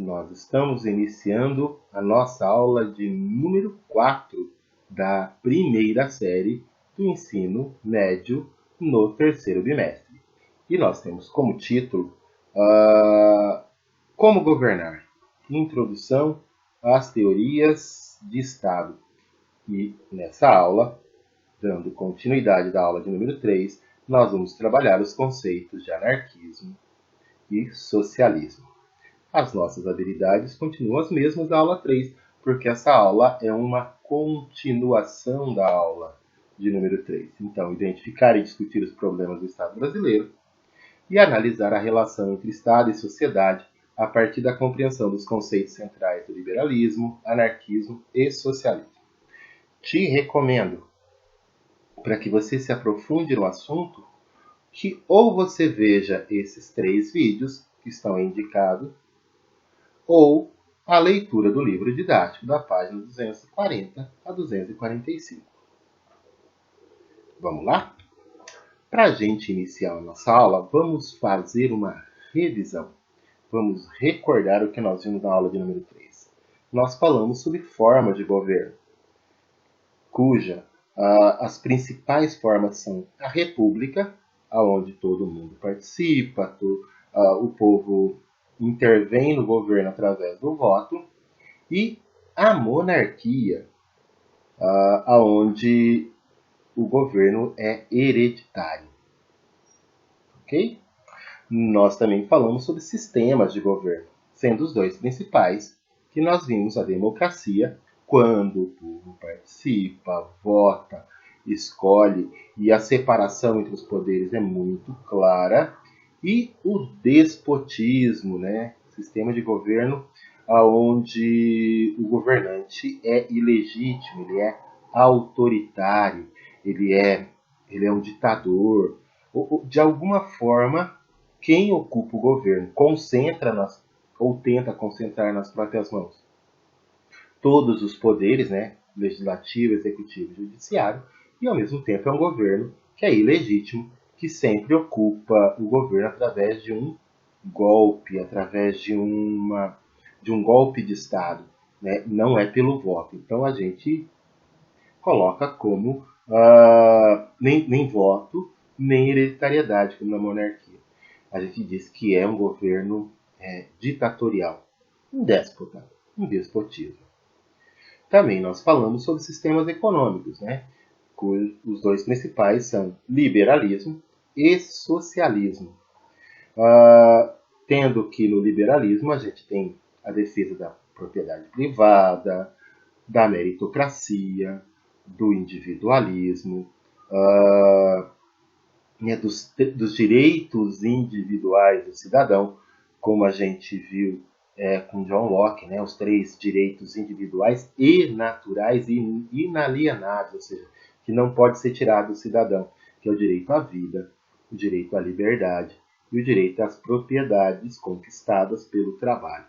Nós estamos iniciando a nossa aula de número 4 da primeira série do ensino médio no terceiro bimestre. E nós temos como título Como Governar? Introdução às Teorias de Estado. E nessa aula, dando continuidade da aula de número 3, nós vamos trabalhar os conceitos de anarquismo e socialismo. As nossas habilidades continuam as mesmas da aula 3, porque essa aula é uma continuação da aula de número 3. Então, identificar e discutir os problemas do Estado brasileiro e analisar a relação entre Estado e sociedade a partir da compreensão dos conceitos centrais do liberalismo, anarquismo e socialismo. Te recomendo, para que você se aprofunde no assunto, que ou você veja esses 3 vídeos que estão indicados, ou a leitura do livro didático da página 240 a 245. Vamos lá? Para a gente iniciar a nossa aula, vamos fazer uma revisão. Vamos recordar o que nós vimos na aula de número 3. Nós falamos sobre forma de governo, cuja as principais formas são a república, onde todo mundo participa, o povo intervém no governo através do voto, e a monarquia, onde o governo é hereditário. Ok? Nós também falamos sobre sistemas de governo, sendo os 2 principais, que nós vimos a democracia, quando o povo participa, vota, escolhe, e a separação entre os poderes é muito clara, e o despotismo, né? Sistema de governo onde o governante é ilegítimo, ele é autoritário, ele é um ditador. De alguma forma, quem ocupa o governo tenta concentrar nas próprias mãos todos os poderes, né? Legislativo, executivo e judiciário, e ao mesmo tempo é um governo que é ilegítimo, que sempre ocupa o governo através de um golpe, através de um golpe de Estado, né? Não é pelo voto. Então a gente coloca como nem voto, nem hereditariedade, como na monarquia. A gente diz que é um governo ditatorial, um déspota, um despotismo. Também nós falamos sobre sistemas econômicos, né? Os 2 principais são liberalismo e socialismo. Tendo que no liberalismo a gente tem a defesa da propriedade privada, da meritocracia, do individualismo, dos direitos individuais do cidadão, como a gente viu com John Locke, né, os 3 direitos individuais e naturais e inalienáveis, ou seja, que não pode ser tirado do cidadão, que é o direito à vida, o direito à liberdade e o direito às propriedades conquistadas pelo trabalho.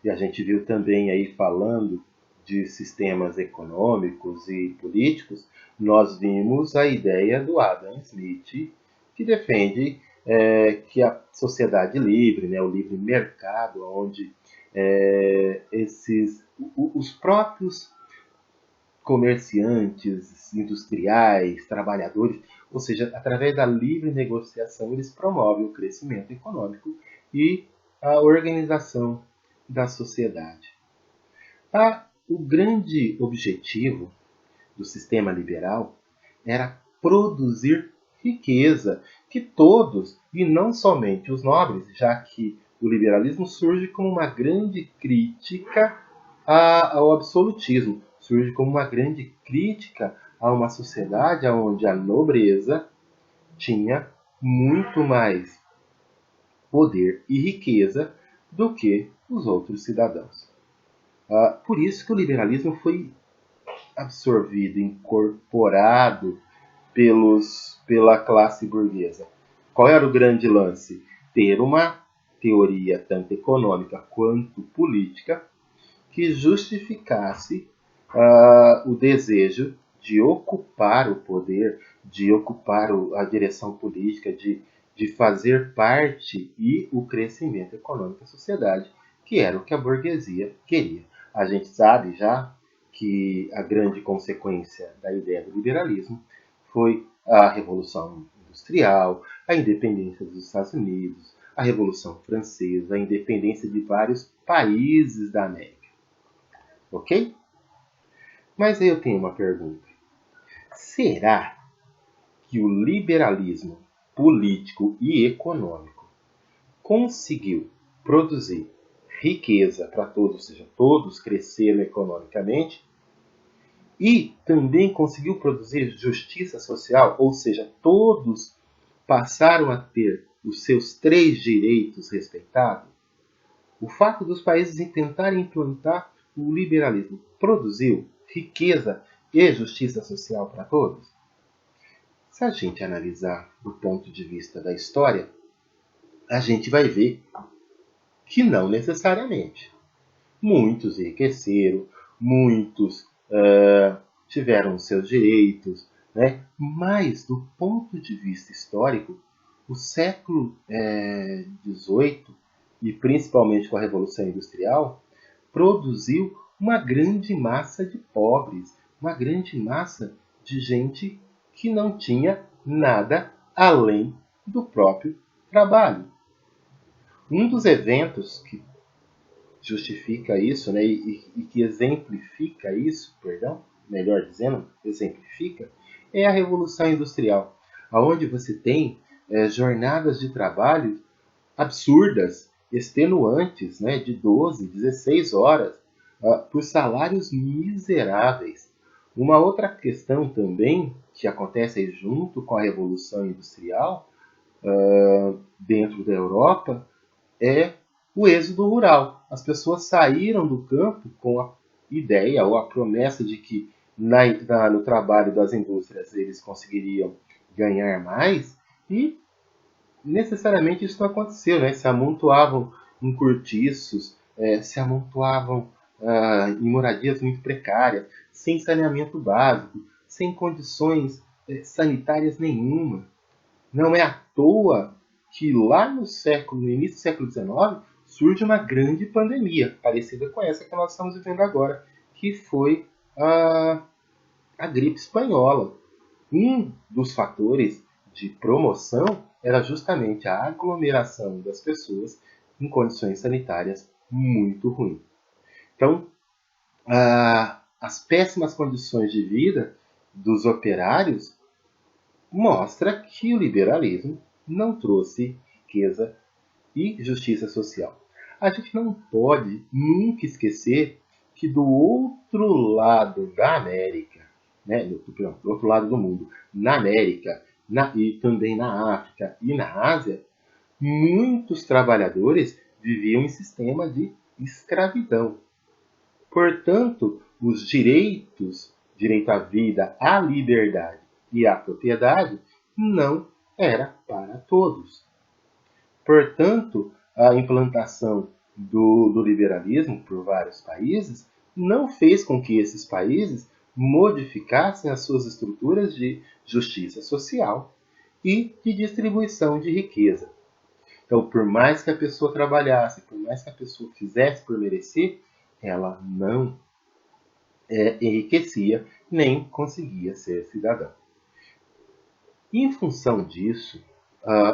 E a gente viu também aí, falando de sistemas econômicos e políticos, nós vimos a ideia do Adam Smith, que defende que a sociedade livre, né, o livre mercado, onde os próprios comerciantes, industriais, trabalhadores, ou seja, através da livre negociação, eles promovem o crescimento econômico e a organização da sociedade. O grande objetivo do sistema liberal era produzir riqueza, que todos, e não somente os nobres, já que o liberalismo surge como uma grande crítica ao absolutismo, surge como uma grande crítica a uma sociedade onde a nobreza tinha muito mais poder e riqueza do que os outros cidadãos. Por isso que o liberalismo foi absorvido, incorporado pela classe burguesa. Qual era o grande lance? Ter uma teoria tanto econômica quanto política que justificasse o desejo de ocupar o poder, de ocupar a direção política, de fazer parte e o crescimento econômico da sociedade que era o que a burguesia queria. A gente sabe já que a grande consequência da ideia do liberalismo foi a Revolução Industrial, a independência dos Estados Unidos, a Revolução Francesa, a independência de vários países da América. Ok? Mas aí eu tenho uma pergunta. Será que o liberalismo político e econômico conseguiu produzir riqueza para todos, ou seja, todos cresceram economicamente, e também conseguiu produzir justiça social, ou seja, todos passaram a ter os seus 3 direitos respeitados? O fato dos países tentarem implantar o liberalismo produziu riqueza e justiça social para todos? Se a gente analisar do ponto de vista da história, a gente vai ver que não necessariamente. Muitos enriqueceram, muitos tiveram seus direitos, né? Mas, do ponto de vista histórico, o século XVIII, e principalmente com a Revolução Industrial, produziu uma grande massa de pobres, uma grande massa de gente que não tinha nada além do próprio trabalho. Um dos eventos que justifica isso, né, e que exemplifica isso, perdão, melhor dizendo, exemplifica, é a Revolução Industrial, onde você tem jornadas de trabalho absurdas, extenuantes, né, de 12, 16 horas, por salários miseráveis. Uma outra questão também, que acontece aí junto com a Revolução Industrial, dentro da Europa, é o êxodo rural. As pessoas saíram do campo com a ideia ou a promessa de que no trabalho das indústrias eles conseguiriam ganhar mais, e necessariamente isso não aconteceu, né? Se amontoavam em cortiços, se amontoavam em moradias muito precárias, sem saneamento básico, sem condições sanitárias nenhuma. Não é à toa que lá no início do século XIX, surge uma grande pandemia, parecida com essa que nós estamos vivendo agora, que foi a gripe espanhola. Um dos fatores de promoção era justamente a aglomeração das pessoas em condições sanitárias muito ruins. Então, as péssimas condições de vida dos operários mostra que o liberalismo não trouxe riqueza e justiça social. A gente não pode nunca esquecer que do outro lado da América, né, do outro lado do mundo, na América, e também na África e na Ásia, muitos trabalhadores viviam em sistema de escravidão. Portanto, os direitos, direito à vida, à liberdade e à propriedade, não era para todos. Portanto, a implantação do liberalismo por vários países não fez com que esses países modificassem as suas estruturas de justiça social e de distribuição de riqueza. Então, por mais que a pessoa trabalhasse, por mais que a pessoa fizesse por merecer, ela não enriquecia nem conseguia ser cidadão. E, em função disso,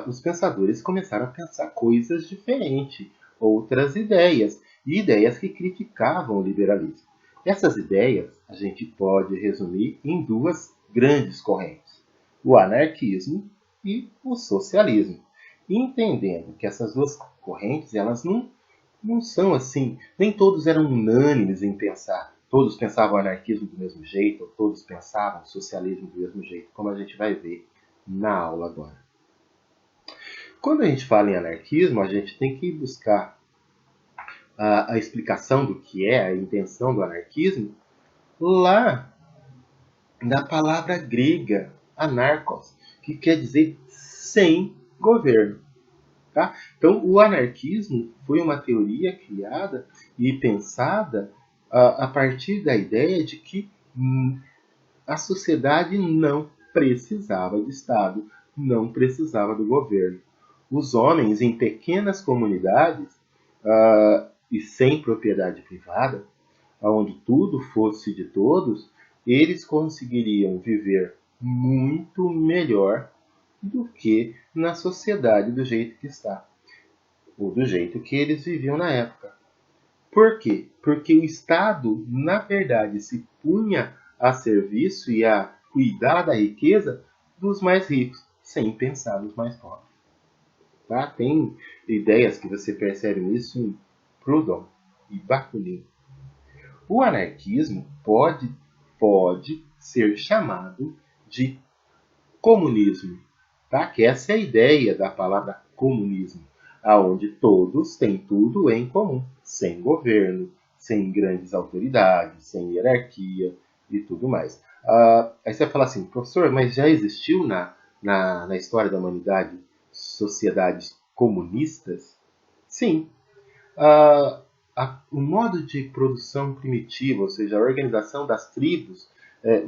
os pensadores começaram a pensar coisas diferentes, outras ideias, e ideias que criticavam o liberalismo. Essas ideias a gente pode resumir em 2 grandes correntes: o anarquismo e o socialismo. Entendendo que essas 2 correntes, elas não são assim, nem todos eram unânimes em pensar. Todos pensavam o anarquismo do mesmo jeito, ou todos pensavam o socialismo do mesmo jeito, como a gente vai ver na aula agora. Quando a gente fala em anarquismo, a gente tem que buscar a explicação do que é a intenção do anarquismo lá na palavra grega anarkos, que quer dizer sem governo. Tá? Então, o anarquismo foi uma teoria criada e pensada a partir da ideia de que a sociedade não precisava de Estado, não precisava do governo. Os homens, em pequenas comunidades, e sem propriedade privada, onde tudo fosse de todos, eles conseguiriam viver muito melhor do que na sociedade do jeito que está, ou do jeito que eles viviam na época. Por quê? Porque o Estado, na verdade, se punha a serviço e a cuidar da riqueza dos mais ricos, sem pensar nos mais pobres. Tá? Tem ideias que você percebe nisso em Proudhon e Bakunin. O anarquismo pode ser chamado de comunismo, tá? Que essa é a ideia da palavra comunismo, aonde todos têm tudo em comum, sem governo, sem grandes autoridades, sem hierarquia e tudo mais. Aí você vai falar assim, professor, mas já existiu na história da humanidade sociedades comunistas? Sim. O modo de produção primitiva, ou seja, a organização das tribos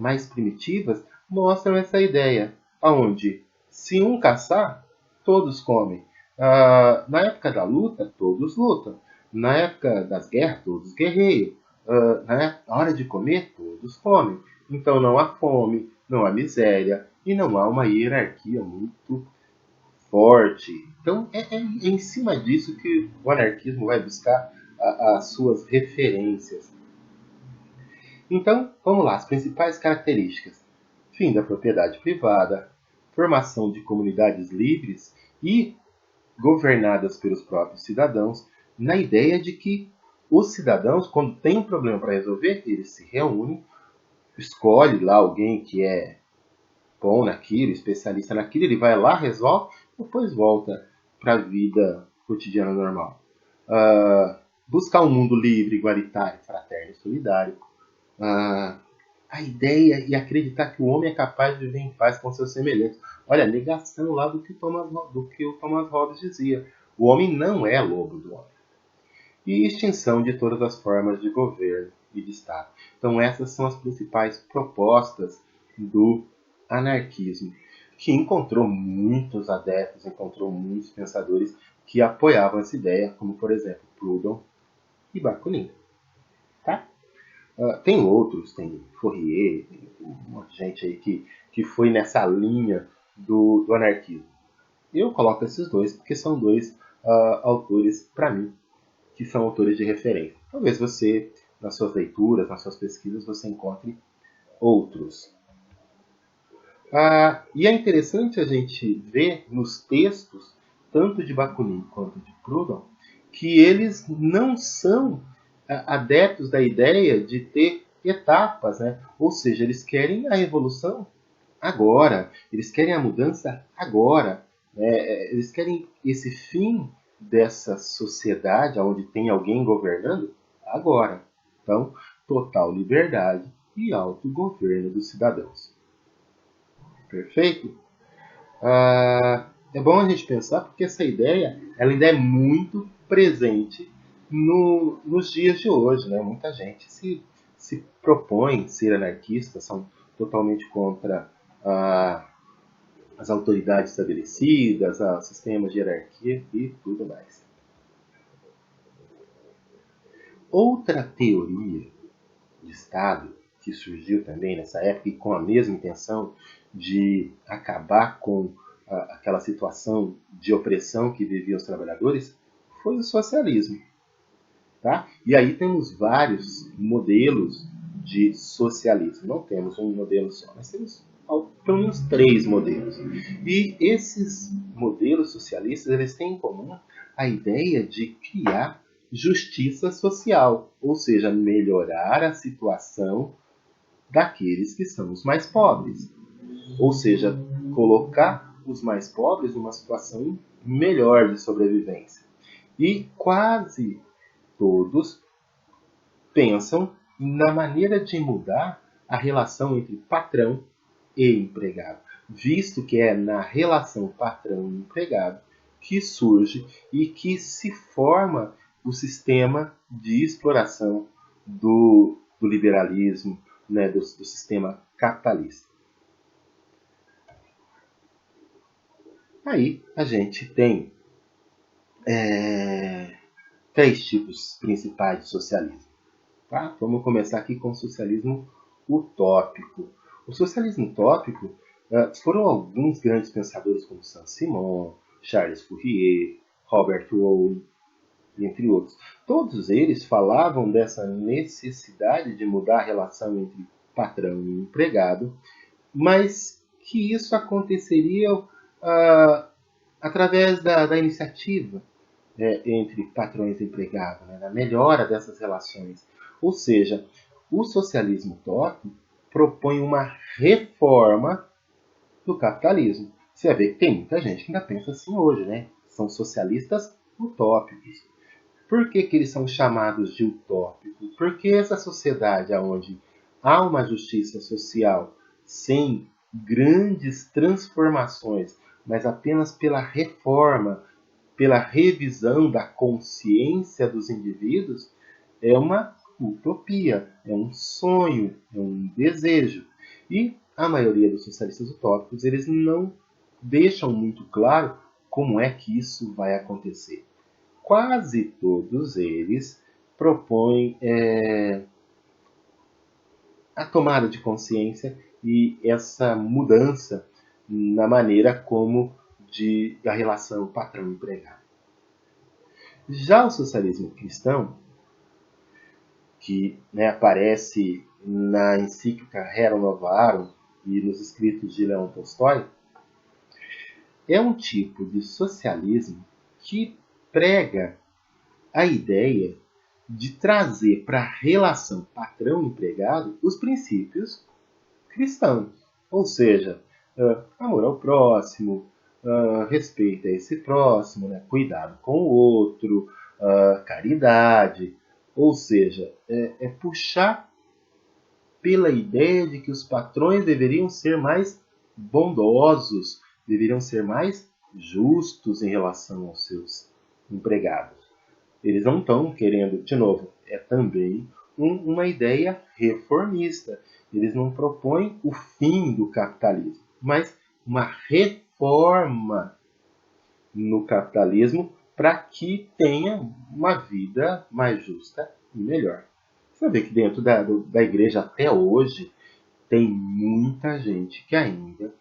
mais primitivas, mostram essa ideia, onde se um caçar, todos comem. Na época da luta, todos lutam. Na época das guerras, todos guerreiam. Na hora de comer, todos comem. Então não há fome, não há miséria e não há uma hierarquia muito forte. Então é em cima disso que o anarquismo vai buscar as suas referências. Então, vamos lá, as principais características. Fim da propriedade privada, formação de comunidades livres e governadas pelos próprios cidadãos, na ideia de que os cidadãos, quando tem um problema para resolver, eles se reúnem, escolhe lá alguém que é bom naquilo, especialista naquilo, ele vai lá, resolve, depois volta para a vida cotidiana normal. Buscar um mundo livre, igualitário, fraterno e solidário. A ideia e acreditar que o homem é capaz de viver em paz com seus semelhantes. Olha, negação lá do que o Thomas Hobbes dizia. O homem não é lobo do homem. E extinção de todas as formas de governo e de Estado. Então essas são as principais propostas do anarquismo, que encontrou muitos adeptos, encontrou muitos pensadores que apoiavam essa ideia, como por exemplo Proudhon e Bakunin. Tá? Tem outros, tem Fourier, tem um monte de gente aí que foi nessa linha do anarquismo. Eu coloco esses dois porque são dois autores, para mim, que são autores de referência. Talvez você, nas suas leituras, nas suas pesquisas, você encontre outros. E é interessante a gente ver nos textos, tanto de Bakunin quanto de Proudhon, que eles não são adeptos da ideia de ter etapas, né? Ou seja, eles querem a revolução agora, eles querem a mudança agora, né? Eles querem esse fim dessa sociedade onde tem alguém governando agora. Então, total liberdade e autogoverno dos cidadãos. Perfeito? É bom a gente pensar porque essa ideia ela ainda é muito presente nos dias de hoje. Né? Muita gente se propõe ser anarquista, são totalmente contra as autoridades estabelecidas, os sistemas de hierarquia e tudo mais. Outra teoria de Estado que surgiu também nessa época e com a mesma intenção de acabar com aquela situação de opressão que viviam os trabalhadores foi o socialismo. Tá? E aí temos vários modelos de socialismo. Não temos um modelo só, nós temos pelo menos 3 modelos. E esses modelos socialistas eles têm em comum a ideia de criar justiça social, ou seja, melhorar a situação daqueles que são os mais pobres. Ou seja, colocar os mais pobres numa situação melhor de sobrevivência. E quase todos pensam na maneira de mudar a relação entre patrão e empregado, visto que é na relação patrão e empregado que surge e que se forma o sistema de exploração do liberalismo, né, do sistema capitalista. Aí a gente tem três tipos principais de socialismo. Tá? Vamos começar aqui com o socialismo utópico. O socialismo utópico foram alguns grandes pensadores como Saint-Simon, Charles Fourier, Robert Owen, entre outros. Todos eles falavam dessa necessidade de mudar a relação entre patrão e empregado, mas que isso aconteceria através da iniciativa entre patrões e empregados, né, na melhora dessas relações. Ou seja, o socialismo utópico propõe uma reforma do capitalismo. Você vai ver que tem muita gente que ainda pensa assim hoje, né? São socialistas utópicos. Por que eles são chamados de utópicos? Porque essa sociedade onde há uma justiça social sem grandes transformações, mas apenas pela reforma, pela revisão da consciência dos indivíduos, é uma utopia, é um sonho, é um desejo. E a maioria dos socialistas utópicos, eles não deixam muito claro como é que isso vai acontecer. Quase todos eles propõem a tomada de consciência e essa mudança na maneira como da relação patrão-empregado. Já o socialismo cristão, que aparece na encíclica Rerum Novarum e nos escritos de Leão Tolstói, é um tipo de socialismo que prega a ideia de trazer para a relação patrão-empregado os princípios cristãos. Ou seja, amor ao próximo, respeito a esse próximo, né? Cuidado com o outro, caridade. Ou seja, é puxar pela ideia de que os patrões deveriam ser mais bondosos, deveriam ser mais justos em relação aos seus empregados. Eles não estão querendo, de novo, é também uma ideia reformista. Eles não propõem o fim do capitalismo, mas uma reforma no capitalismo para que tenha uma vida mais justa e melhor. Você vê que dentro da igreja até hoje tem muita gente que ainda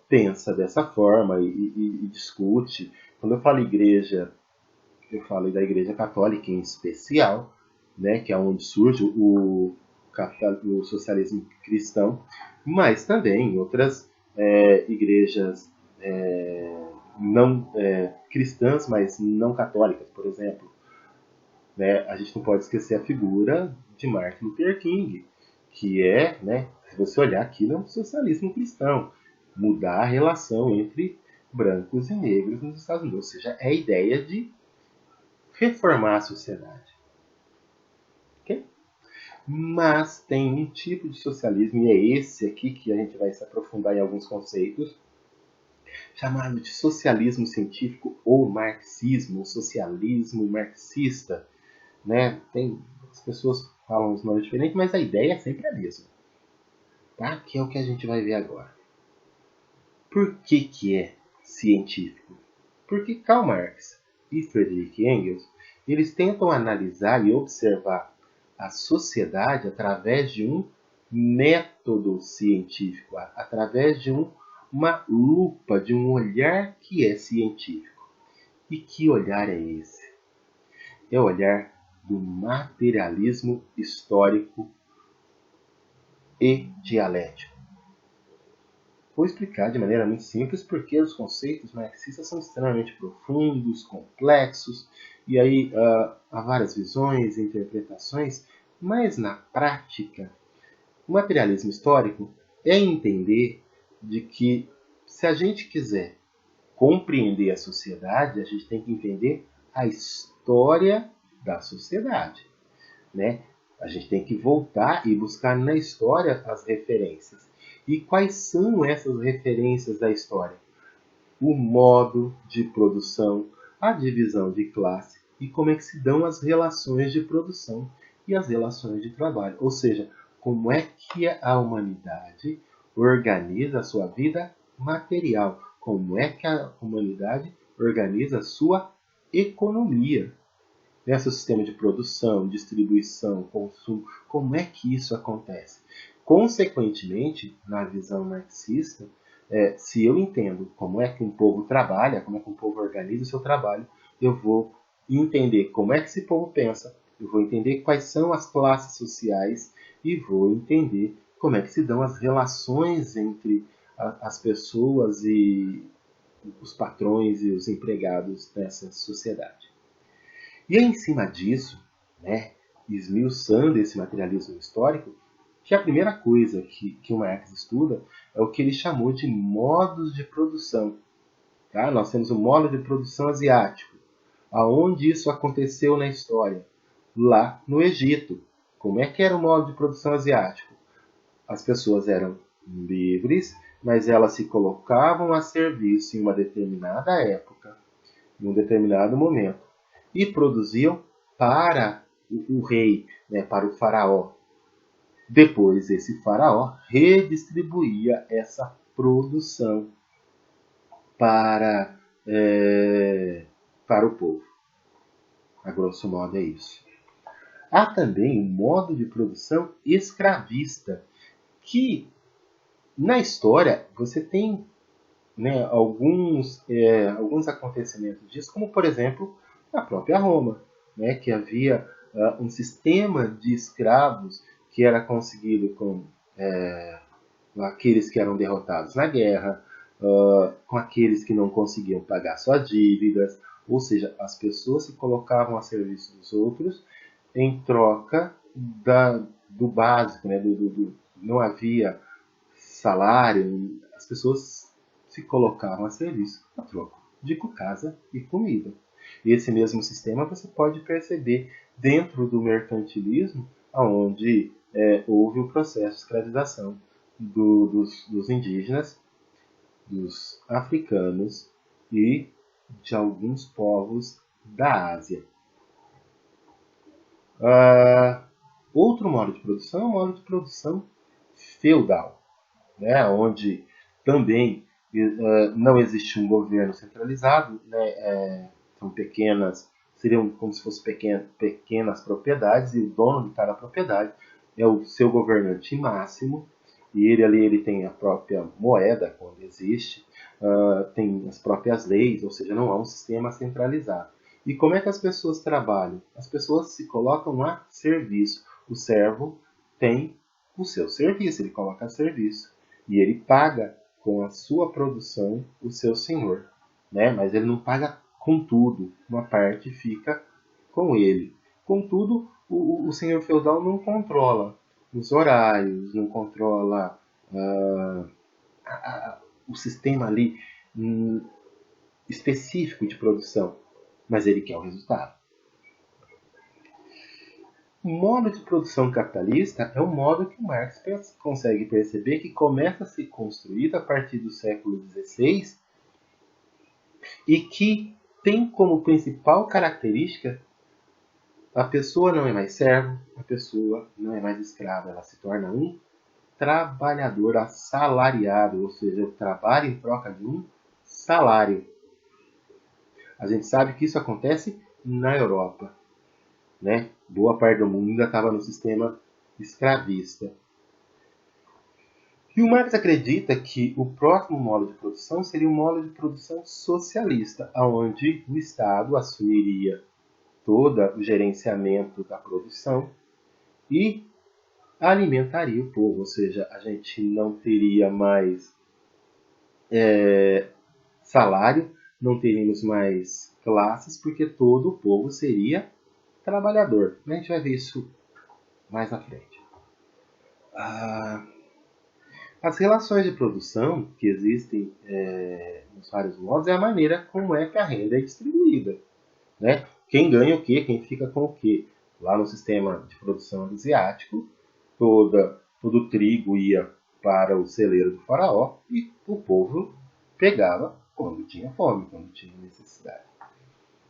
pensa dessa forma e discute. Quando eu falo igreja, eu falo da Igreja Católica em especial, né, que é onde surge o socialismo cristão, mas também outras igrejas não cristãs, mas não católicas, por exemplo. Né, a gente não pode esquecer a figura de Martin Luther King, que se você olhar aqui, é um socialismo cristão, mudar a relação entre brancos e negros nos Estados Unidos, ou seja, é a ideia de reformar a sociedade. Okay? Mas tem um tipo de socialismo, e é esse aqui que a gente vai se aprofundar em alguns conceitos, chamado de socialismo científico ou marxismo, socialismo marxista. Né? As pessoas falam os nomes diferentes, mas a ideia é sempre a mesma. Tá? Que é o que a gente vai ver agora. Por que é científico? Porque Karl Marx e Friedrich Engels, eles tentam analisar e observar a sociedade através de um método científico, através de uma lupa, de um olhar que é científico. E que olhar é esse? É o olhar do materialismo histórico e dialético. Vou explicar de maneira muito simples porque os conceitos marxistas são extremamente profundos, complexos, e aí há várias visões e interpretações, mas na prática, o materialismo histórico é entender de que se a gente quiser compreender a sociedade, a gente tem que entender a história da sociedade. Né? A gente tem que voltar e buscar na história as referências. E quais são essas referências da história? O modo de produção, a divisão de classe e como é que se dão as relações de produção e as relações de trabalho. Ou seja, como é que a humanidade organiza a sua vida material, como é que a humanidade organiza a sua economia. Nesse sistema de produção, distribuição, consumo, como é que isso acontece? Consequentemente, na visão marxista, se eu entendo como é que um povo trabalha, como é que um povo organiza o seu trabalho, eu vou entender como é que esse povo pensa, eu vou entender quais são as classes sociais e vou entender como é que se dão as relações entre as pessoas e os patrões e os empregados dessa sociedade. E é em cima disso, né, esmiuçando esse materialismo histórico, que a primeira coisa que o Marx estuda é o que ele chamou de modos de produção. Tá? Nós temos o modo de produção asiático. Aonde isso aconteceu na história? Lá no Egito. Como é que era o modo de produção asiático? As pessoas eram livres, mas elas se colocavam a serviço em uma determinada época, em um determinado momento, e produziam para o rei, né, para o faraó. Depois, esse faraó redistribuía essa produção para, para o povo. A grosso modo é isso. Há também um modo de produção escravista, que na história você tem, né, alguns acontecimentos disso, como por exemplo na própria Roma, né, que havia um sistema de escravos que era conseguido com aqueles que eram derrotados na guerra, com aqueles que não conseguiam pagar suas dívidas, ou seja, as pessoas se colocavam a serviço dos outros em troca do básico, né, não havia salário, as pessoas se colocavam a serviço a troca de casa e comida. E esse mesmo sistema você pode perceber dentro do mercantilismo, onde houve o processo de escravização dos indígenas, dos africanos e de alguns povos da Ásia. Outro modo de produção é o modo de produção feudal, né, onde também não existe um governo centralizado, né, são seriam como se fossem pequenas propriedades, e o dono de cada propriedade é o seu governante máximo, e ele tem a própria moeda, quando existe, tem as próprias leis, ou seja, não há um sistema centralizado. E como é que as pessoas trabalham? As pessoas se colocam a serviço. O servo tem o seu serviço, ele coloca a serviço. E ele paga com a sua produção o seu senhor. Né? Mas ele não paga com tudo. Uma parte fica com ele. Contudo, o senhor feudal não controla os horários, não controla o sistema ali específico de produção. Mas ele quer o resultado. O modo de produção capitalista é um modo que o Marx consegue perceber que começa a ser construído a partir do século XVI e que tem como principal característica a pessoa não é mais servo, a pessoa não é mais escrava, ela se torna um trabalhador assalariado, ou seja, eu trabalho em troca de um salário. A gente sabe que isso acontece na Europa. Né? Boa parte do mundo ainda estava no sistema escravista. E o Marx acredita que o próximo modo de produção seria um modo de produção socialista, onde o Estado assumiria todo o gerenciamento da produção e alimentaria o povo, ou seja, a gente não teria mais salário, não teríamos mais classes, porque todo o povo seria trabalhador. A gente vai ver isso mais à frente. As relações de produção que existem nos vários modos é a maneira como é que a renda é distribuída. Né? Quem ganha o quê? Quem fica com o quê? Lá no sistema de produção asiático, todo o trigo ia para o celeiro do faraó e o povo pegava quando tinha fome, quando tinha necessidade.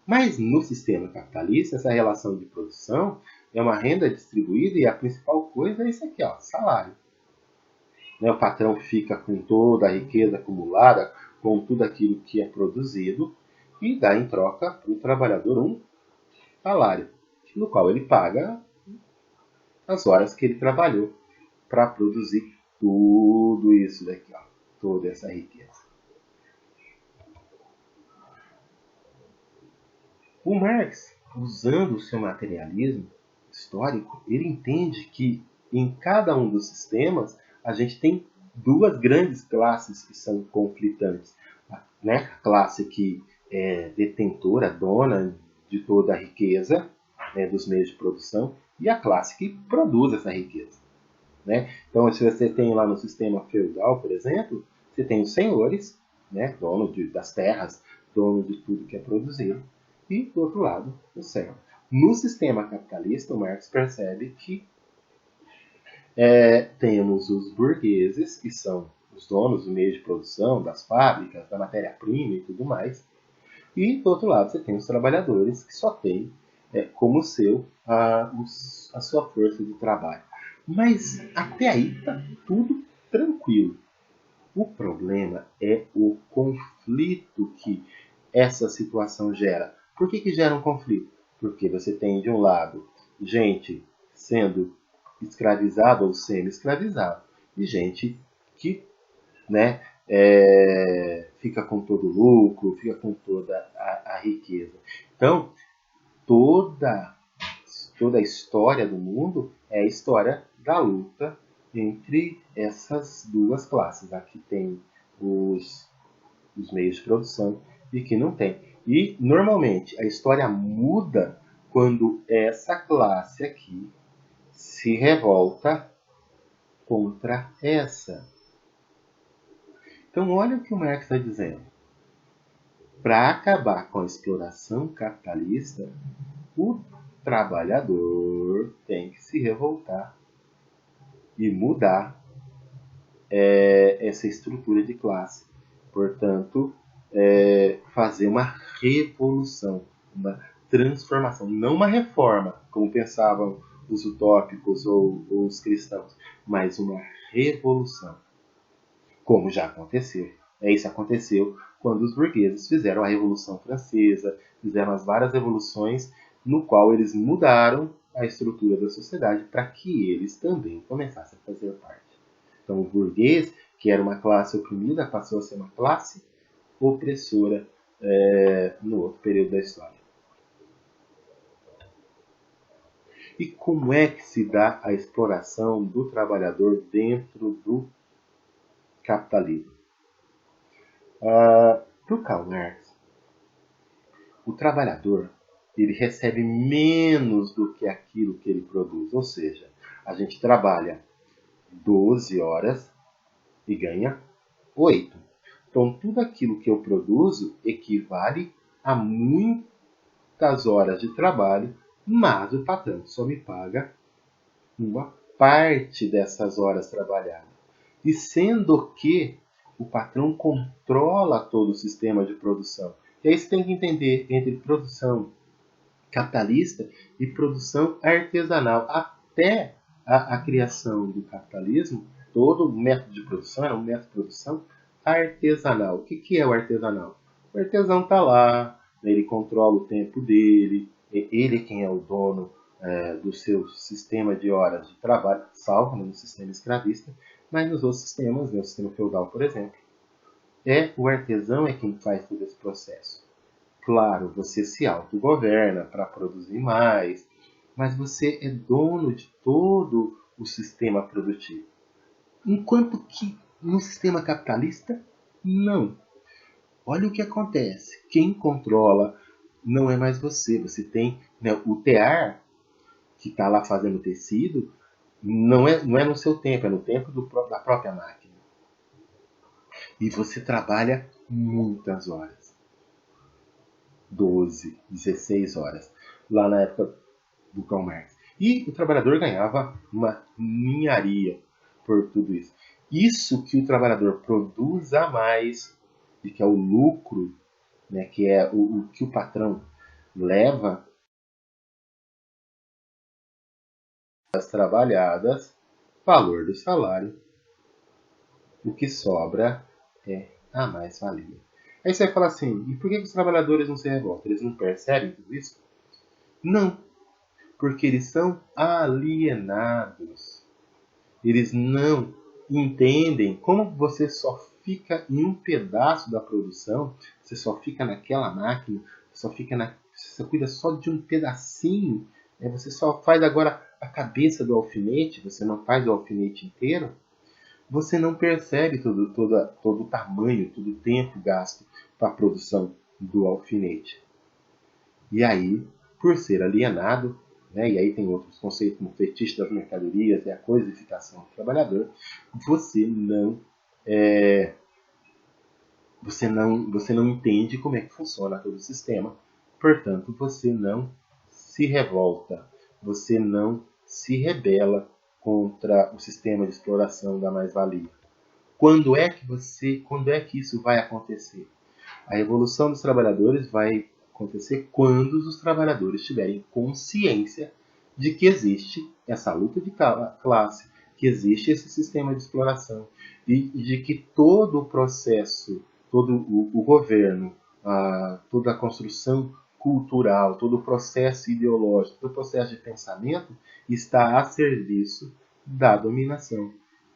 Mas no sistema capitalista, essa relação de produção é uma renda distribuída e a principal coisa é isso aqui, ó, salário. Né? O patrão fica com toda a riqueza acumulada, com tudo aquilo que é produzido, e dá em troca para o trabalhador um salário, no qual ele paga as horas que ele trabalhou para produzir tudo isso daqui, ó, toda essa riqueza. O Marx, usando o seu materialismo histórico, ele entende que em cada um dos sistemas a gente tem duas grandes classes que são conflitantes. Né? A classe que é detentora, dona de toda a riqueza, né, dos meios de produção, e a classe que produz essa riqueza. Né? Então, se você tem lá no sistema feudal, por exemplo, você tem os senhores, né, dono das terras, dono de tudo que é produzido, e, do outro lado, o servo. No sistema capitalista, o Marx percebe que temos os burgueses, que são os donos do meio de produção, das fábricas, da matéria-prima e tudo mais, e, do outro lado, você tem os trabalhadores, que só têm como seu a sua força de trabalho. Mas até aí está tudo tranquilo. O problema é o conflito que essa situação gera. Por que gera um conflito? Porque você tem, de um lado, gente sendo escravizada ou semi-escravizada, e gente que, né, fica com todo o lucro, fica com toda a riqueza. Então, toda a história do mundo é a história da luta entre essas duas classes. Aqui tem os meios de produção e que não tem. E, normalmente, a história muda quando essa classe aqui se revolta contra essa. Então, olha o que o Marx está dizendo. Para acabar com a exploração capitalista, o trabalhador tem que se revoltar e mudar essa estrutura de classe. Portanto, fazer uma revolução, uma transformação, não uma reforma, como pensavam os utópicos ou os cristãos, mas uma revolução, como já aconteceu. Isso aconteceu quando os burgueses fizeram a Revolução Francesa, fizeram as várias revoluções no qual eles mudaram a estrutura da sociedade para que eles também começassem a fazer parte. Então, o burguês, que era uma classe oprimida, passou a ser uma classe opressora no outro período da história. E como é que se dá a exploração do trabalhador dentro do capitalismo? Para o Karl Marx, o trabalhador ele recebe menos do que aquilo que ele produz. Ou seja, a gente trabalha 12 horas e ganha 8. Então, tudo aquilo que eu produzo equivale a muitas horas de trabalho, mas o patrão só me paga uma parte dessas horas trabalhadas. E sendo que o patrão controla todo o sistema de produção. E aí você tem que entender entre produção capitalista e produção artesanal. Até a criação do capitalismo, todo o método de produção era um método de produção artesanal. O que é o artesanal? O artesão está lá, ele controla o tempo dele, ele é quem é o dono do seu sistema de horas de trabalho, salvo no sistema escravista, mas nos outros sistemas, no sistema feudal, por exemplo, o artesão é quem faz todo esse processo. Claro, você se autogoverna para produzir mais, mas você é dono de todo o sistema produtivo. Enquanto que no sistema capitalista, não. Olha o que acontece. Quem controla não é mais você. Você tem, né, o tear que está lá fazendo tecido, não é no seu tempo, é no tempo da própria máquina. E você trabalha muitas horas. 12, 16 horas. Lá na época do Karl Marx. E o trabalhador ganhava uma ninharia por tudo isso. Isso que o trabalhador produz a mais, e que é o lucro, né, que é o que o patrão leva as trabalhadas, valor do salário, o que sobra é a mais-valia. Aí você vai falar assim, e por que os trabalhadores não se revoltam? Eles não percebem tudo isso? Não, porque eles são alienados. Eles não entendem como você só fica em um pedaço da produção, você só fica naquela máquina, você cuida só de um pedacinho, né? Você só faz agora a cabeça do alfinete, você não faz o alfinete inteiro. Você não percebe todo o tamanho, todo o tempo gasto para a produção do alfinete. E aí, por ser alienado, né, e aí tem outros conceitos como fetiche das mercadorias e a coisificação do trabalhador, você não entende como é que funciona todo o sistema, portanto, você não se revolta, você não se rebela contra o sistema de exploração da mais-valia. Quando é que isso vai acontecer? A revolução dos trabalhadores vai acontecer quando os trabalhadores tiverem consciência de que existe essa luta de classe, que existe esse sistema de exploração e de que todo o processo, todo o governo, toda a construção cultural, todo o processo ideológico, todo o processo de pensamento está a serviço da dominação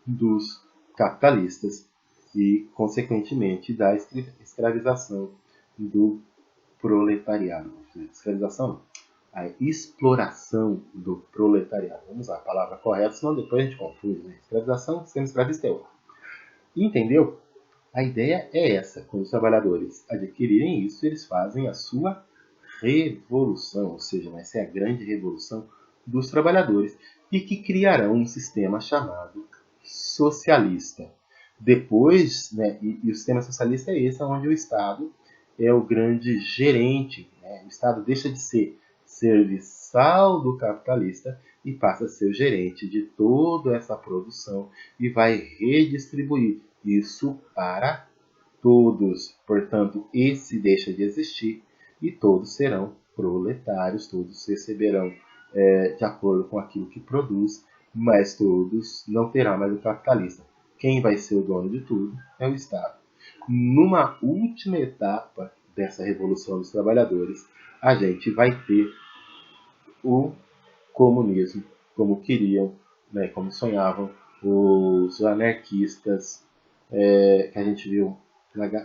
dos capitalistas e, consequentemente, da escravização do proletariado. Escravização não, a exploração do proletariado. Vamos usar a palavra correta, senão depois a gente confunde. Né? Escravização, sendo escravista é outra. Entendeu? A ideia é essa. Quando os trabalhadores adquirirem isso, eles fazem a sua revolução, ou seja, essa é a grande revolução dos trabalhadores, e que criarão um sistema chamado socialista. Depois, né, e o sistema socialista é esse, onde o Estado é o grande gerente. Né? O Estado deixa de ser serviçal do capitalista e passa a ser o gerente de toda essa produção e vai redistribuir isso para todos. Portanto, esse deixa de existir e todos serão proletários, todos receberão de acordo com aquilo que produz, mas todos não terão mais o capitalista. Quem vai ser o dono de tudo é o Estado. Numa última etapa dessa revolução dos trabalhadores, a gente vai ter o comunismo, como queriam, né, como sonhavam os anarquistas que a gente viu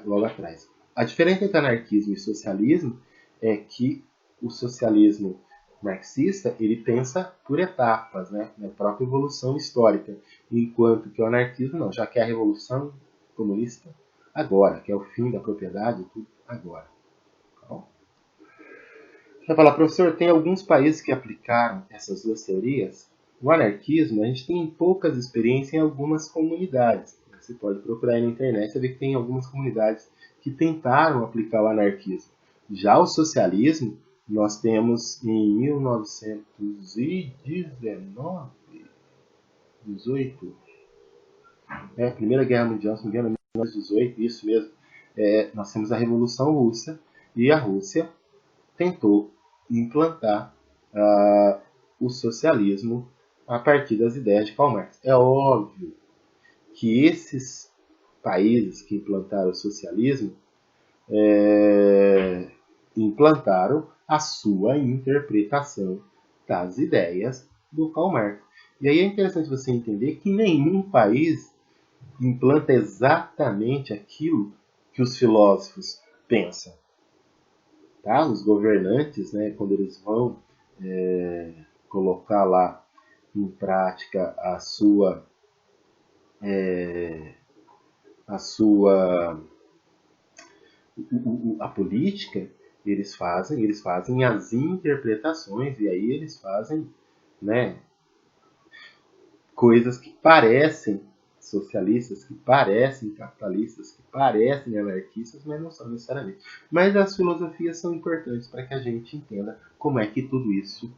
logo atrás. A diferença entre anarquismo e socialismo é que o socialismo marxista ele pensa por etapas, né, na própria evolução histórica, enquanto que o anarquismo não, já quer a revolução comunista agora, que é o fim da propriedade, tudo agora. Você vai falar, professor, tem alguns países que aplicaram essas duas teorias? O anarquismo, a gente tem poucas experiências em algumas comunidades. Você pode procurar aí na internet e ver que tem algumas comunidades que tentaram aplicar o anarquismo. Já o socialismo, nós temos em 1919, 18, Primeira Guerra Mundial, se não me engano, 1918, isso mesmo. Nós temos a Revolução Russa e a Rússia tentou implantar o socialismo a partir das ideias de Karl Marx. É óbvio que esses países que implantaram o socialismo implantaram a sua interpretação das ideias do Karl Marx. E aí é interessante você entender que nenhum país implanta exatamente aquilo que os filósofos pensam. Tá? Os governantes, né, quando eles vão colocar lá em prática a política, eles fazem as interpretações e aí eles fazem, né, coisas que parecem socialistas, que parecem capitalistas, que parecem anarquistas, mas não são necessariamente. Mas as filosofias são importantes para que a gente entenda como é que tudo isso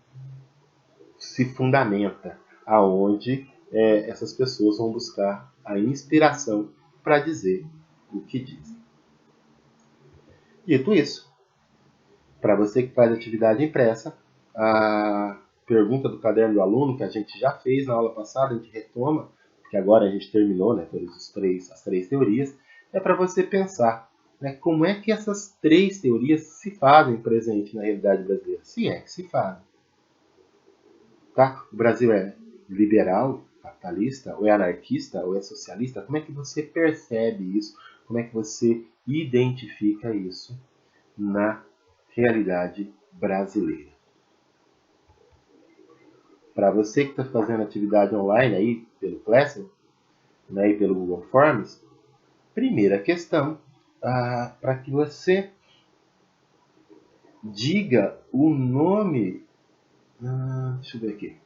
se fundamenta, aonde essas pessoas vão buscar a inspiração para dizer o que dizem. Dito isso, para você que faz atividade impressa, a pergunta do caderno do aluno, que a gente já fez na aula passada, a gente retoma, porque agora a gente terminou, né, as três teorias, é para você pensar né, como é que essas três teorias se fazem presente na realidade brasileira. Se é que se fazem. Tá? O Brasil é liberal, capitalista, ou é anarquista, ou é socialista? Como é que você percebe isso? Como é que você identifica isso na realidade brasileira? Para você que está fazendo atividade online aí pelo Classroom, né, e pelo Google Forms, primeira questão, para que você diga o nome. Deixa eu ver aqui.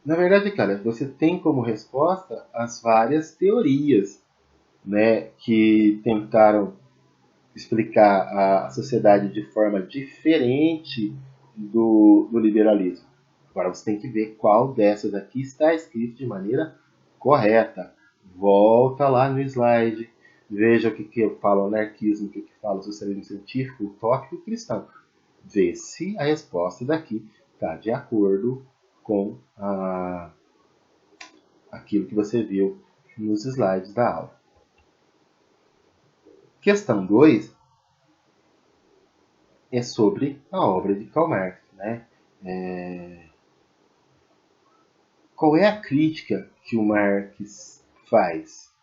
Na verdade, cara, você tem como resposta as várias teorias, né, que tentaram explicar a sociedade de forma diferente do liberalismo. Agora você tem que ver qual dessas aqui está escrito de maneira correta. Volta lá no slide, veja o que fala o anarquismo, o que fala o socialismo científico, utópico e cristão. Vê se a resposta daqui está de acordo com aquilo que você viu nos slides da aula. Questão 2 é sobre a obra de Karl Marx, né? Qual é a crítica que o Marx faz?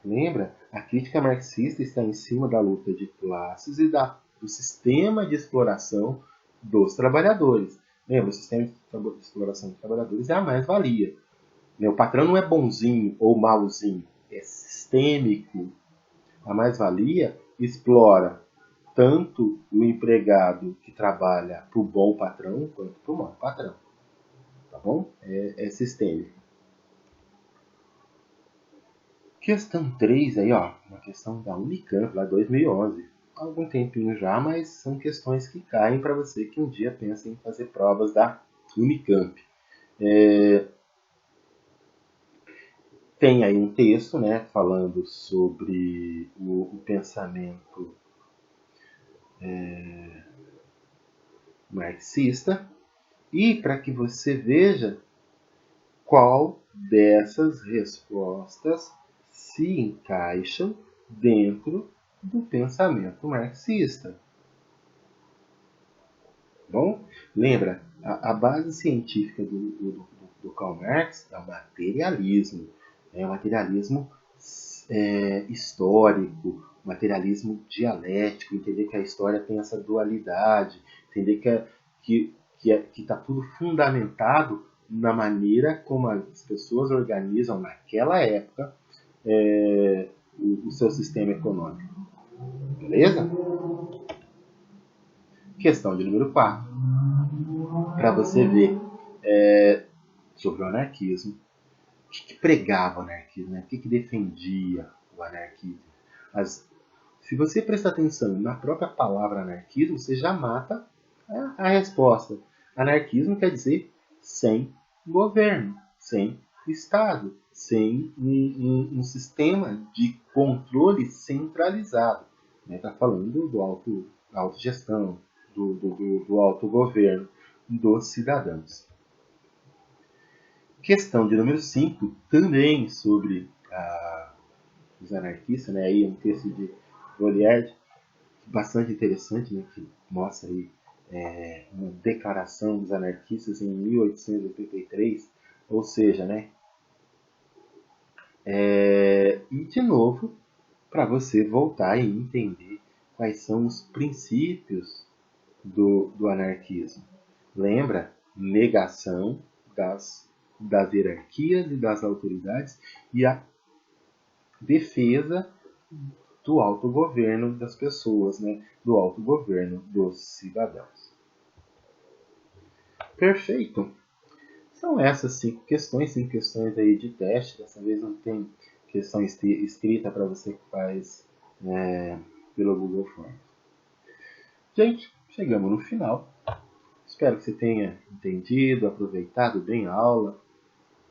Lembra? A crítica marxista está em cima da luta de classes e do sistema de exploração dos trabalhadores. Lembra? O sistema de exploração dos trabalhadores é a mais-valia. O patrão não é bonzinho ou malzinho, é sistêmico. A mais-valia explora tanto o empregado que trabalha para o bom patrão quanto para o mau patrão. Tá bom? É sistêmico. Questão 3 aí, ó, uma questão da Unicamp, lá 2011. Há algum tempinho já, mas são questões que caem para você que um dia pensa em fazer provas da Unicamp. Tem aí um texto, né, falando sobre o pensamento marxista, e para que você veja qual dessas respostas se encaixam dentro do pensamento marxista. Bom, lembra, a base científica do Karl Marx é o materialismo. É o materialismo histórico, materialismo dialético, entender que a história tem essa dualidade, entender que está tudo fundamentado na maneira como as pessoas organizam naquela época o seu sistema econômico. Beleza? Questão de número 4. Para você ver sobre o anarquismo, o que pregava o anarquismo, né? O que defendia o anarquismo. Se você prestar atenção na própria palavra anarquismo, você já mata a resposta. Anarquismo quer dizer sem governo, sem Estado, sem um sistema de controle centralizado. Está falando da autogestão, do autogoverno dos cidadãos. Questão de número 5, também sobre os anarquistas, né? Aí é um texto de Goliard, bastante interessante, né? Que mostra aí uma declaração dos anarquistas em 1883, ou seja, né? E de novo, para você voltar e entender quais são os princípios do anarquismo. Lembra? Negação das hierarquias e das autoridades e a defesa do autogoverno das pessoas, né? Do autogoverno dos cidadãos. Perfeito! São essas 5 questões aí de teste. Dessa vez não tem questão escrita para você que faz pelo Google Forms. Gente, chegamos no final. Espero que você tenha entendido, aproveitado bem a aula.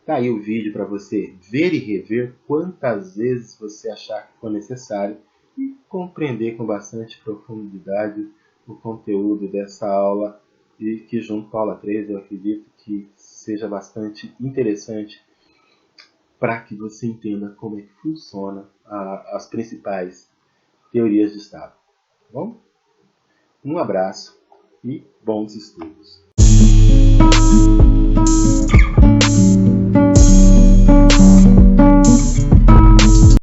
Tá aí o vídeo para você ver e rever quantas vezes você achar que for necessário e compreender com bastante profundidade o conteúdo dessa aula e que junto com a aula 3 eu acredito que seja bastante interessante para que você entenda como é que funciona as principais teorias de Estado. Tá bom? Um abraço e bons estudos!